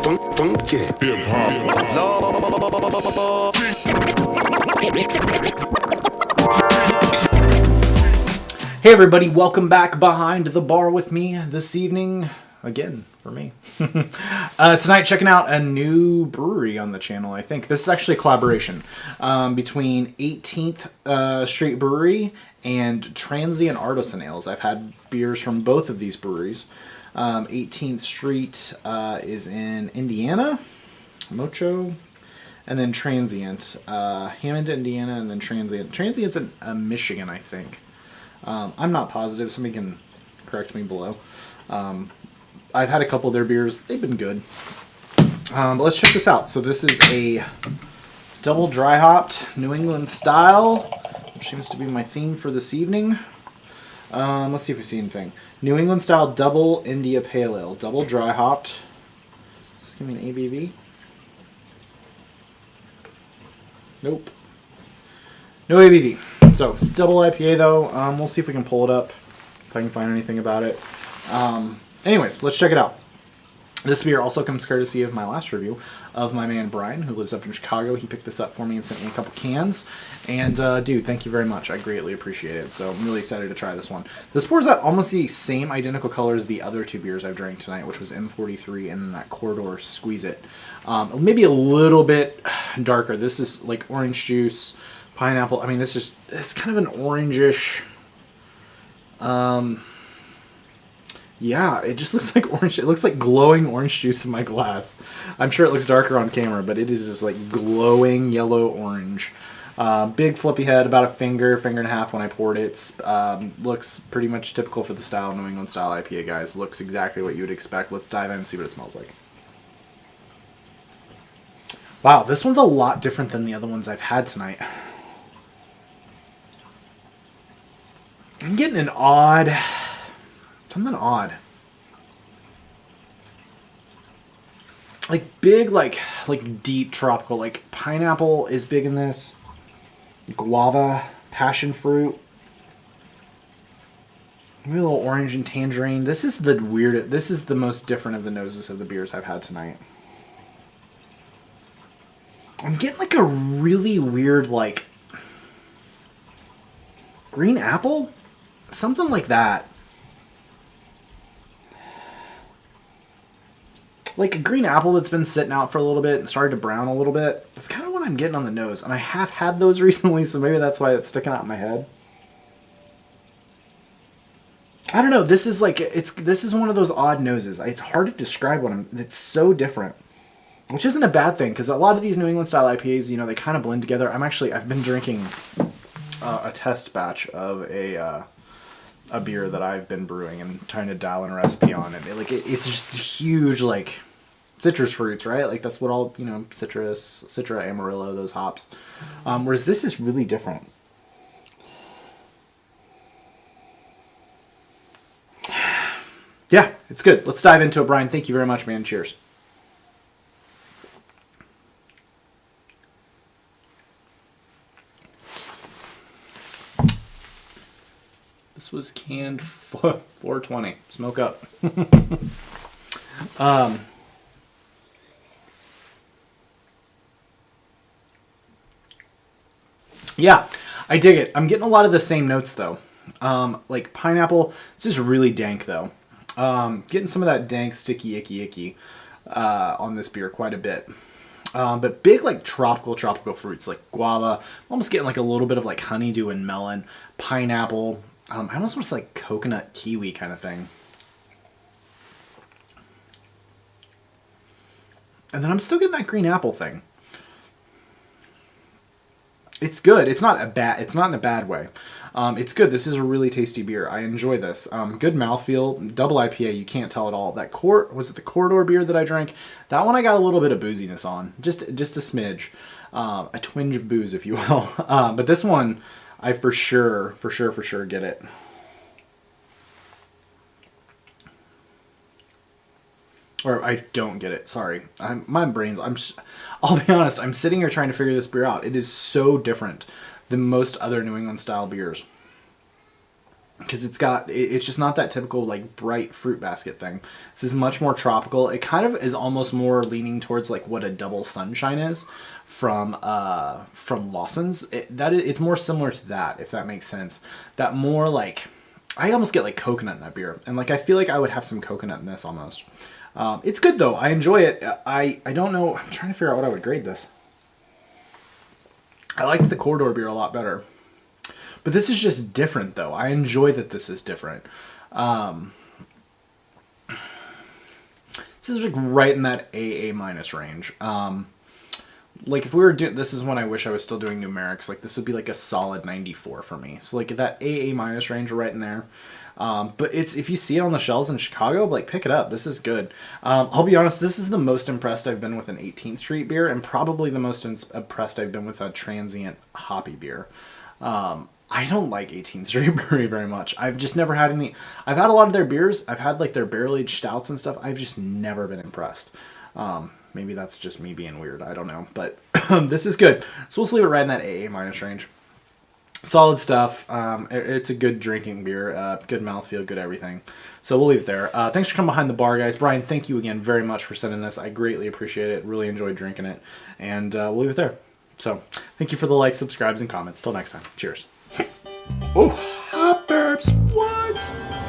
Funky. Hey everybody, welcome back behind the bar with me this evening, again, for me. Tonight, checking out a new brewery on the channel, I think. This is actually a collaboration between 18th Street Brewery and Transient Artisan Ales. I've had beers from both of these breweries. 18th Street is in Indiana, Mocho, and then Transient, Hammond, Indiana, and then Transient. Transient's in Michigan, I think. I'm not positive. Somebody can correct me below. I've had a couple of their beers. They've been good. But let's check this out. So this is a double dry hopped New England style, which seems to be my theme for this evening. Let's see if we see anything. New England style double India Pale Ale. Double dry hopped. Just give me an ABV. Nope. No ABV. So it's double IPA though. We'll see if we can pull it up, if I can find anything about it. Anyways, let's check it out. This beer also comes courtesy of my last review of my man Brian, who lives up in Chicago. He picked this up for me and sent me a couple cans. And dude, thank you very much. I greatly appreciate it. So I'm really excited to try this one. This pours out almost the same identical color as the other two beers I've drank tonight, which was M43 and then that Corridor Squeeze It. Maybe a little bit darker. This is like orange juice, pineapple. I mean, it's kind of an orangish. Yeah, it just looks like orange. It looks like glowing orange juice in my glass. I'm sure it looks darker on camera, but it is just like glowing yellow orange. Big flippy head, about a finger and a half when I poured it. Looks pretty much typical for the style, New England style IPA, guys. Looks exactly what you would expect. Let's dive in and see what it smells like. Wow, this one's a lot different than the other ones I've had tonight. I'm getting an odd... something odd. Like big, like deep tropical. Like pineapple is big in this. Guava, passion fruit. Maybe a little orange and tangerine. This is the weird. This is the most different of the noses of the beers I've had tonight. I'm getting like a really weird, like green apple, something like that. Like a green apple that's been sitting out for a little bit and started to brown a little bit. That's kind of what I'm getting on the nose. And I have had those recently, so maybe that's why it's sticking out in my head. I don't know. This is like, this is one of those odd noses. It's hard to describe it's so different. Which isn't a bad thing, because a lot of these New England style IPAs, you know, they kind of blend together. I've been drinking a test batch of a beer that I've been brewing and trying to dial in a recipe on it. It's just huge, like, citrus fruits, right? Like, that's what all, you know, citrus, Citra, Amarillo, those hops. Whereas this is really different. Yeah, it's good. Let's dive into it, Brian. Thank you very much, man. Cheers. This was canned 420. Smoke up. Yeah, I dig it. I'm getting a lot of the same notes though. Like pineapple. This is really dank though. Getting some of that dank, sticky, icky on this beer quite a bit. But big like tropical fruits like guava. I'm almost getting like a little bit of like honeydew and melon, pineapple. I almost want to like coconut kiwi kind of thing. And then I'm still getting that green apple thing. It's good. It's not in a bad way. It's good. This is a really tasty beer. I enjoy this. Good mouthfeel. Double IPA. You can't tell at all. Was it the Corridor beer that I drank? That one I got a little bit of booziness on. Just a smidge. A twinge of booze, if you will. But this one, I for sure get it. Or I don't get it. Sorry. My brain's... I'll be honest. I'm sitting here trying to figure this beer out. It is so different than most other New England style beers. because it's just not that typical like bright fruit basket thing. This is much more tropical. It kind of is almost more leaning towards like what a double sunshine is from Lawson's. It's more similar to that, if that makes sense. That more like, I almost get like coconut in that beer, and like I feel like I would have some coconut in this almost. It's good though. I enjoy it. I don't know. I'm trying to figure out what I would grade this. I liked the Corridor beer a lot better. But this is just different, though. I enjoy that this is different. This is like right in that AA minus range. Like if we were doing, this is when I wish I was still doing numerics. Like this would be like a solid 94 for me. So like that AA minus range right in there. But if you see it on the shelves in Chicago, like pick it up. This is good. I'll be honest, this is the most impressed I've been with an 18th Street beer, and probably the most impressed I've been with a transient hoppy beer. I don't like 18th Street Brewery very much. I've just never had any. I've had a lot of their beers. I've had like their barrel-aged stouts and stuff. I've just never been impressed. Maybe that's just me being weird. I don't know. But this is good. So we'll leave it right in that AA minus range. Solid stuff. It's a good drinking beer. Good mouthfeel, good everything. So we'll leave it there. Thanks for coming behind the bar, guys. Brian, thank you again very much for sending this. I greatly appreciate it. Really enjoyed drinking it. And we'll leave it there. So thank you for the likes, subscribes, and comments. Till next time. Cheers. Oh, hot burps. What?